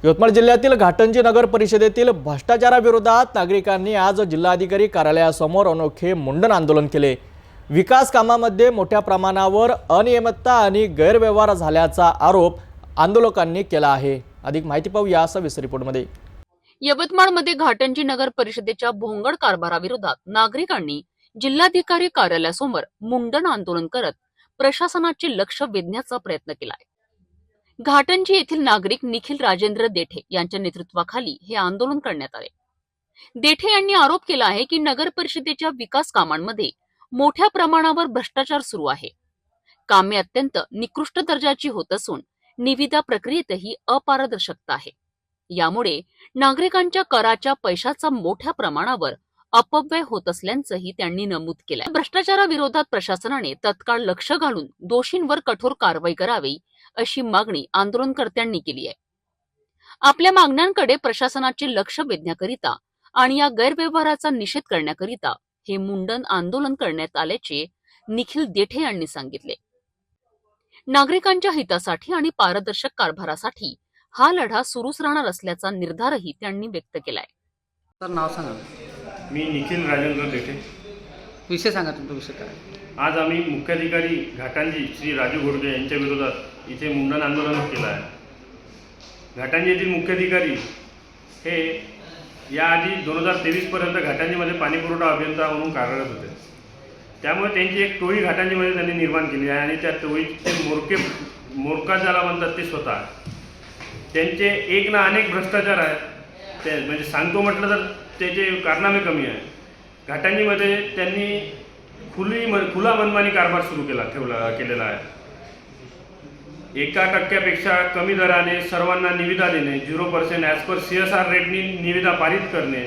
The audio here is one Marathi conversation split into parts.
यवतमाळ जिल्ह्यातील घाटंजी नगर परिषदेतील भ्रष्टाचाराविरोधात नागरिकांनी आज जिल्हाधिकारी कार्यालयासमोर अनोखे मुंडन आंदोलन केले। विकास कामांमध्ये मोठ्या प्रमाणावर अनियमितता आणि गैरव्यवहार झाल्याचा आरोप आंदोलकांनी केला आहे। अधिक माहिती पाहूया सविस्तर रिपोर्टमध्ये। यवतमाळमध्ये घाटंजी नगर परिषदेच्या भोंगळ कारभाराविरोधात नागरिकांनी जिल्हाधिकारी कार्यालयासमोर मुंडन आंदोलन करत प्रशासनाचे लक्ष वेधण्याचा प्रयत्न केलाय। घाटंजी येथील नागरिक निखिल राजेंद्र देठे यांच्या नेतृत्वाखाली हे आंदोलन करण्यात आले। देठे यांनी आरोप केला आहे की नगर परिषदेच्या विकास कामांमध्ये मोठ्या प्रमाणावर भ्रष्टाचार सुरू आहे। कामे अत्यंत निकृष्ट दर्जाची होत असून निविदा प्रक्रियेतही अपारदर्शकता आहे। यामुळे नागरिकांच्या कराच्या पैशाचा मोठ्या प्रमाणावर अपव्यय होत असल्याचंही त्यांनी नमूद केलंय। भ्रष्टाचाराविरोधात प्रशासनाने तत्काळ लक्ष घालून दोषींवर कठोर कारवाई करावी अशी मागणी आंदोलनकर्त्यांनी केली आहे। आपल्या मागण्यांकडे प्रशासनाचे लक्ष वेधण्याकरिता आणि या गैरव्यवहाराचा निषेध करण्याकरिता हे मुंडन आंदोलन करण्यात आल्याचे निखिल देठे यांनी सांगितले। नागरिकांच्या हितासाठी आणि पारदर्शक कारभारासाठी हा लढा सुरूच राहणार असल्याचा निर्धारही त्यांनी व्यक्त केलाय। सर नाव सांगा। मी निखिल राजेंद्र देठे। विषय सांगा, तुमचा विषय काय? आज आम्ही मुख्याधिकारी घाटंजी श्री राजू घोडके यांच्या विरोधात इथे मुंडन आंदोलन केलं आहे। घाटंजी येथील मुख्याधिकारी हे याआधी 2023 पर्यंत घाटंजीमध्ये पाणीपुरवठा अभियंता म्हणून कार्यरत होते। त्यामुळे त्यांची एक टोळी घाटंजीमध्ये त्यांनी निर्माण केली आहे आणि त्या टोळीचे मोरका ज्याला म्हणतात ते स्वतः त्यांचे एक ना अनेक भ्रष्टाचार आहेत। ते म्हणजे सांगतो म्हटलं तर त्याचे कारनामे कमी आहे। घाटंजीमध्ये त्यांनी खुला मनमानी कारभार सुरू केलेला आहे। 1% कमी दराने सर्वांना निविदा देणे, 0% ॲज पर CSR रेटनी निविदा पारित करणे,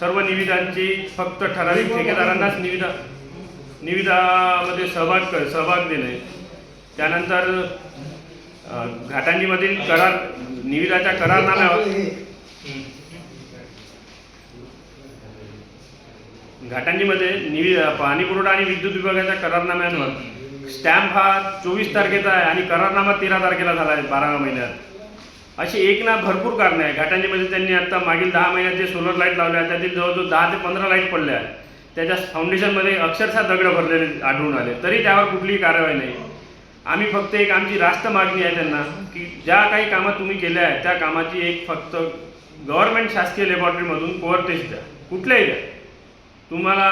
सर्व निविदांची फक्त ठराविक ठेकेदारांनाच निविदामध्ये सहभाग देणे। त्यानंतर घाटंजीमधील निविदाच्या करारनाम्यावर घाटंजीमध्ये पाणीपुरवठा आणि विद्युत विभागाच्या करारनाम्यांवर स्टॅम्प हा 24 तारखेचा आहे आणि करारनामा 13 तारखेला झाला आहे 12व्या महिन्यात। अशी एक ना भरपूर कारणे आहे। घाटंजीमध्ये त्यांनी आता मागील 10 महिन्यात जे सोलर लाईट लावल्या आहेत त्यातील जवळजवळ 10 ते 15 लाईट पडल्या आहेत। त्याच्या फाउंडेशनमध्ये अक्षरशः दगड भरलेले आढळून आले, तरी त्यावर कुठलीही कारवाई नाही। आम्ही फक्त एक आमची रास्त मागणी आहे त्यांना की ज्या काही कामं तुम्ही केल्या आहेत त्या कामाची एक फक्त गव्हर्नमेंट शासकीय लॅबॉरेटरीमधून कोअर टेस्ट द्या, कुठल्याही द्या। तुम्हाला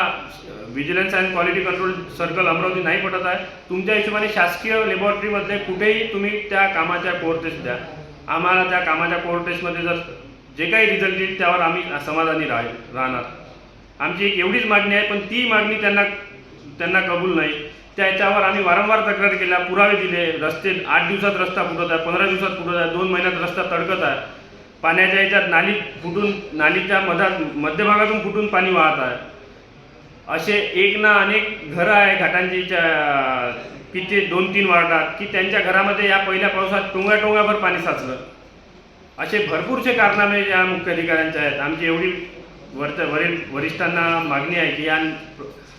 vigilance and quality control circle Amravati नाही पटत आहे, तुमच्या हिशोबाने शासकीय लॅबॉरेटरीमध्ये कुठेही तुम्ही त्या कामाच्या कोअर टेस्ट द्या। आम्हाला त्या कामाच्या कोअर टेस्टमध्ये जर जे काही रिझल्ट येईल त्यावर आम्ही समाधानी राहणार। आमची एक एवढीच मागणी आहे, पण ती मागणी त्यांना कबूल नाही। त्याच्यावर आम्ही वारंवार तक्रार केल्या, पुरावे दिले। रस्ते 8 दिवसात रस्ता फुटत आहे, 15 दिवसात फुटत आहे, 2 महिन्यात रस्ता तडकत आहे। पाण्याच्या याच्यात नालीच्या मध्यभागातून फुटून पाणी वाहत आहे। असे एक ना अनेक घरं आहे घाटंजीच्या किती 2-3 वार्डात की त्यांच्या घरामध्ये या पहिल्या पावसात टोंगाभर पाणी साचलं। असे भरपूरसे कारनामे या मुख्याधिकाऱ्यांचे आहेत। आमची एवढी वरिष्ठांना मागणी आहे की या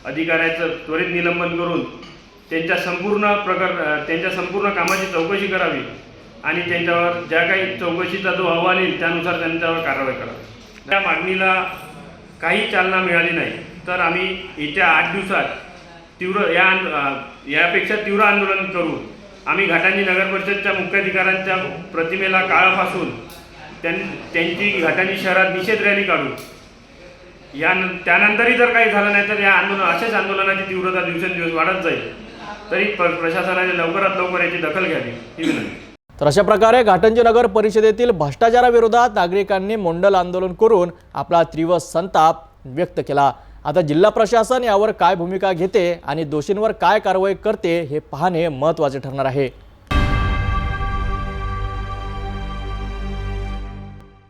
अधिकाऱ्याचं त्वरित निलंबन करून त्यांच्या संपूर्ण कामाची चौकशी करावी आणि त्यांच्यावर ज्या काही चौकशीचा जो अहवाल येईल त्यानुसार त्यांच्यावर कारवाई करावी। त्या मागणीला काही चालना मिळाली नाही तर आम्ही येत्या 8 दिवसात यापेक्षा तीव्र आंदोलन करू। आम्ही घाटंजी नगर परिषदच्या मुख्याधिकाऱ्यांच्या प्रतिमेला काळं फासून त्यांची घाटंजी शहरात निषेध रॅली काढू। त्यानंतरही जर काही झालं नाही तर या अशाच आंदोलनाची तीव्रता दिवसेंदिवस वाढत जाईल, तरी प्रशासनाने लवकरात लवकर याची दखल घ्यावी ही विनंती। तर अशा प्रकारे घाटंजी नगर परिषदेतील भ्रष्टाचाराविरोधात नागरिकांनी मुंडन आंदोलन करून आपला तीव्र संताप व्यक्त केला। आता जिल्हा प्रशासन यावर काय भूमिका घेते आणि दोषींवर काय कारवाई करते हे पाहणे महत्त्वाचे ठरणार आहे।